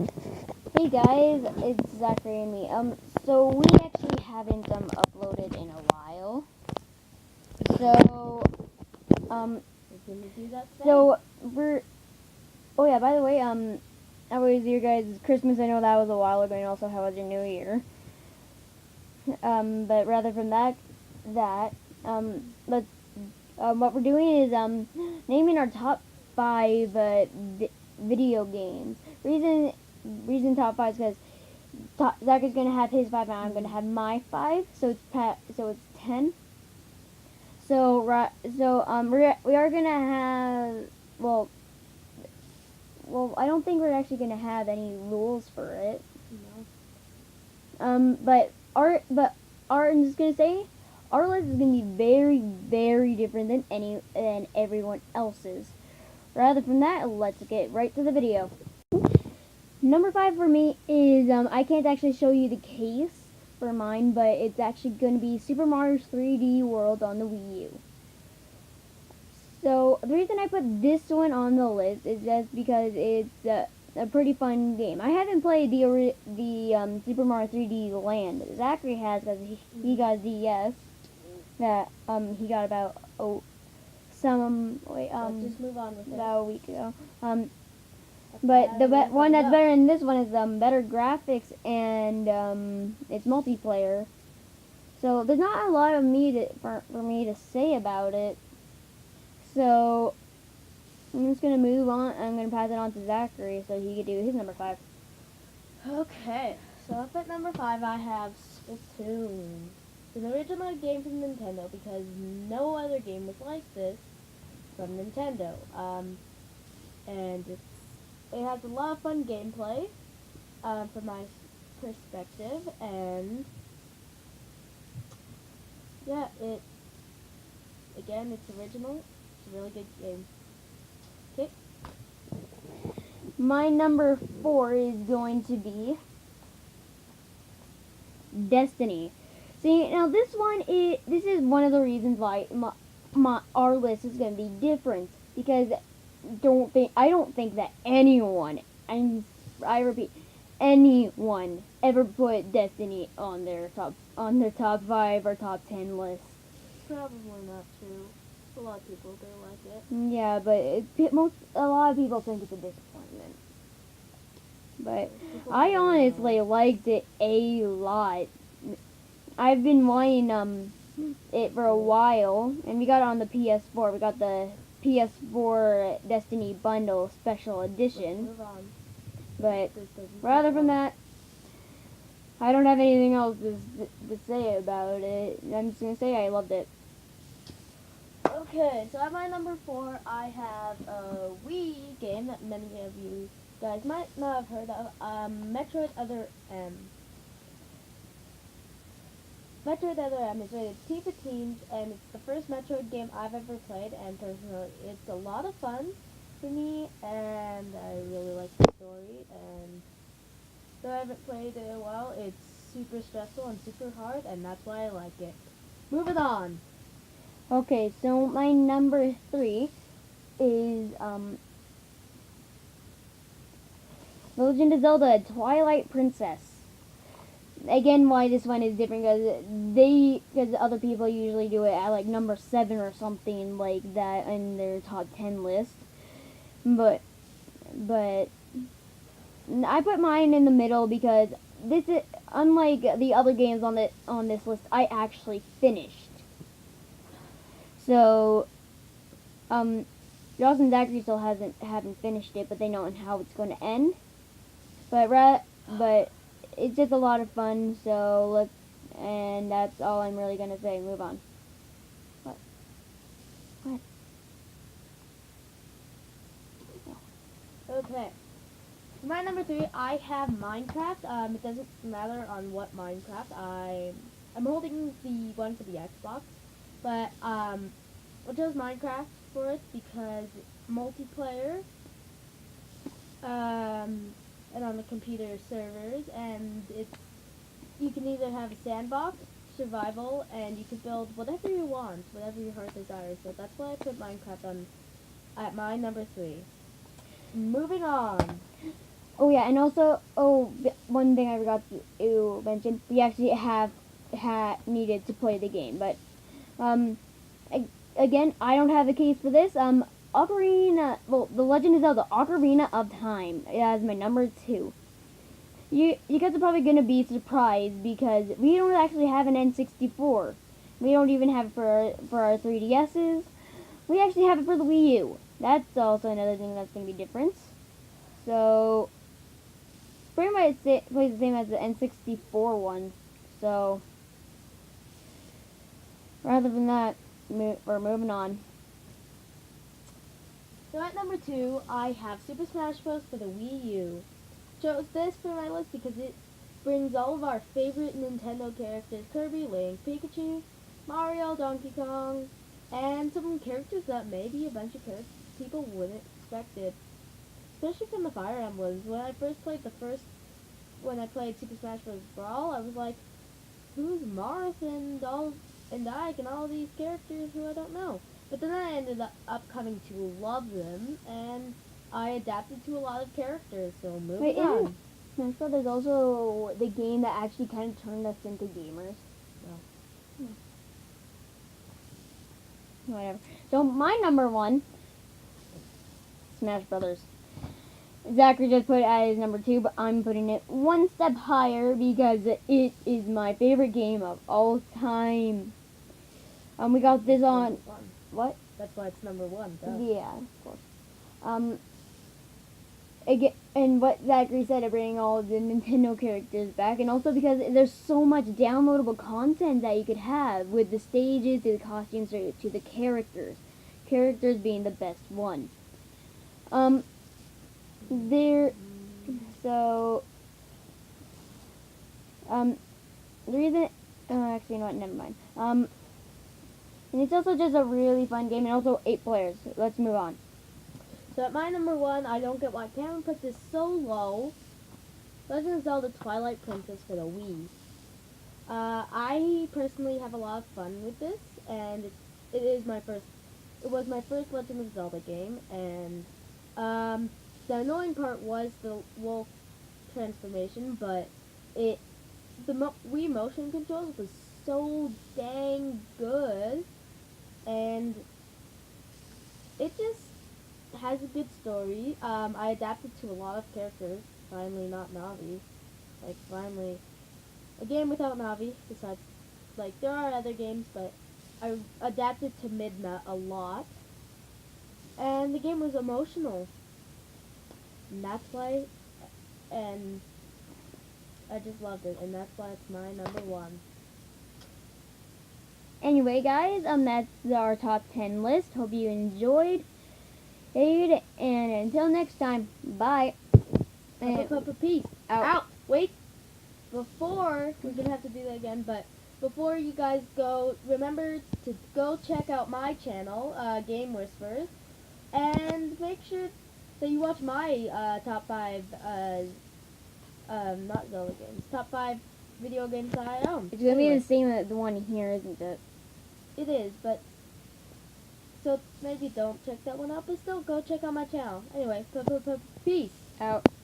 Hey guys, it's Zachary and me. So we actually haven't uploaded in a while. So Can you do that today? so we're. Oh yeah, by the way, how was your guys' Christmas? I know that was a while ago, and also how was your New Year? But rather from that let's what we're doing is naming our top five video games. Reason top five is because Zach is gonna have his five, and I'm gonna have my five. So it's 10. So we are gonna have well I don't think we're actually gonna have any rules for it. No. But I'm just gonna say our list is gonna be very different than everyone else's. Rather from that, let's get right to the video. Number five for me is I can't actually show you the case for mine, but it's actually going to be Super Mario 3D World on the Wii U. So the reason I put this one on the list is just because it's a pretty fun game. I haven't played the Super Mario 3D Land. Zachary has because he got a DS that he got about Let's just move on with it. about a week ago. But the one that's better than this one is better graphics and it's multiplayer. So there's not a lot of for me to say about it. So I'm just gonna move on. I'm gonna pass it on to Zachary so he could do his number five. Okay, so up at number 5 I have Splatoon. It's an original game from Nintendo because no other game was like this from Nintendo. And it has a lot of fun gameplay from my perspective, and yeah, it's original. It's a really good game. Okay. My number four is going to be Destiny. See, now this is one of the reasons why our list is going to be different because I don't think that anyone, and I repeat, anyone ever put Destiny on their top 5 or top 10 list. Probably not true. A lot of people do like it. Yeah, but a lot of people think it's a disappointment. But I honestly liked it a lot. I've been wanting it for a while, and we got it on the PS4. We got the PS4 Destiny Bundle Special Edition. Move on. But rather from that, I don't have anything else to say about it. I'm just gonna say I loved it. Okay, so at my number 4, I have a Wii game that many of you guys might not have heard of. Metroid Other M. Metroid Other M is rated T for teens, and it's the first Metroid game I've ever played, and personally, it's a lot of fun for me, and I really like the story, and though I haven't played it in a while, it's super stressful and super hard, and that's why I like it. Moving on. Okay, so my number 3 is The Legend of Zelda Twilight Princess. Again, why this one is different because other people usually do it at like number 7 or something like that in their top 10 list. But I put mine in the middle because this is unlike the other games on this list. I actually finished. So Joss and Zachary still haven't finished it, but they know how it's going to end. But it's just a lot of fun. And that's all I'm really gonna say. Move on. What? Okay. For my number 3, I have Minecraft. It doesn't matter on what Minecraft. I'm holding the one for the Xbox, but I chose Minecraft for it because multiplayer, and on the computer servers, and you can either have a sandbox, survival, and you can build whatever you want, whatever your heart desires. So that's why I put Minecraft on at my number 3. Moving on. Oh yeah, and also, one thing I forgot to mention, we actually have needed to play the game, but um, again, I don't have a case for this. The Legend of Zelda: Ocarina of Time as my number 2. You guys are probably gonna be surprised because we don't actually have an N64. We don't even have it for our 3DSs. We actually have it for the Wii U. That's also another thing that's gonna be different. So pretty much it plays the same as the N64 one. So rather than that, we're moving on. So at number 2, I have Super Smash Bros. For the Wii U. Chose this for my list because it brings all of our favorite Nintendo characters: Kirby, Link, Pikachu, Mario, Donkey Kong, and some characters that maybe a bunch of people wouldn't expect it. Especially from the Fire Emblems. When I played Super Smash Bros. Brawl, I was like, who's Marth and Ike and all these characters who I don't know? But then I ended up coming to love them, and I adapted to a lot of characters. So moving Wait, on. isn't Smash Brothers also the game that actually kind of turned us into gamers? No. Whatever. So my number 1, Smash Brothers. Zachary just put it as number 2, but I'm putting it one step higher because it is my favorite game of all time. We got this on Number 1. what? That's why it's number 1. Duh. Yeah, of course. Again, and what Zachary said of bringing all the Nintendo characters back, and also because there's so much downloadable content that you could have with the stages, to the costumes, to the characters. Characters being the best one. There, so, the reason, actually, you know what, never mind. And it's also just a really fun game, and also 8 players. Let's move on. So at my number 1, I don't get why Cameron put this so low. Legend of Zelda: Twilight Princess for the Wii. I personally have a lot of fun with this, and it was my first Legend of Zelda game, and the annoying part was the wolf transformation, but the Wii motion controls was so dang good, and it just has a good story. I adapted to a lot of characters. Finally, not Navi. Like, finally, a game without Navi. Besides, like, there are other games, but I adapted to Midna a lot. And the game was emotional. And that's why, and I just loved it. And that's why it's my number 1. Anyway, guys, that's our top 10 list. Hope you enjoyed it, and until next time, bye. Peace. Out. Wait. Before, we're going to have to do that again, but before you guys go, remember to go check out my channel, Game Whispers, and make sure that you watch my top 5, not Zelda games, top 5 video games that I own. It's gonna be the same as the one here, isn't it? It is, but so maybe don't check that one out, but still go check out my channel. Anyway, peace. Out.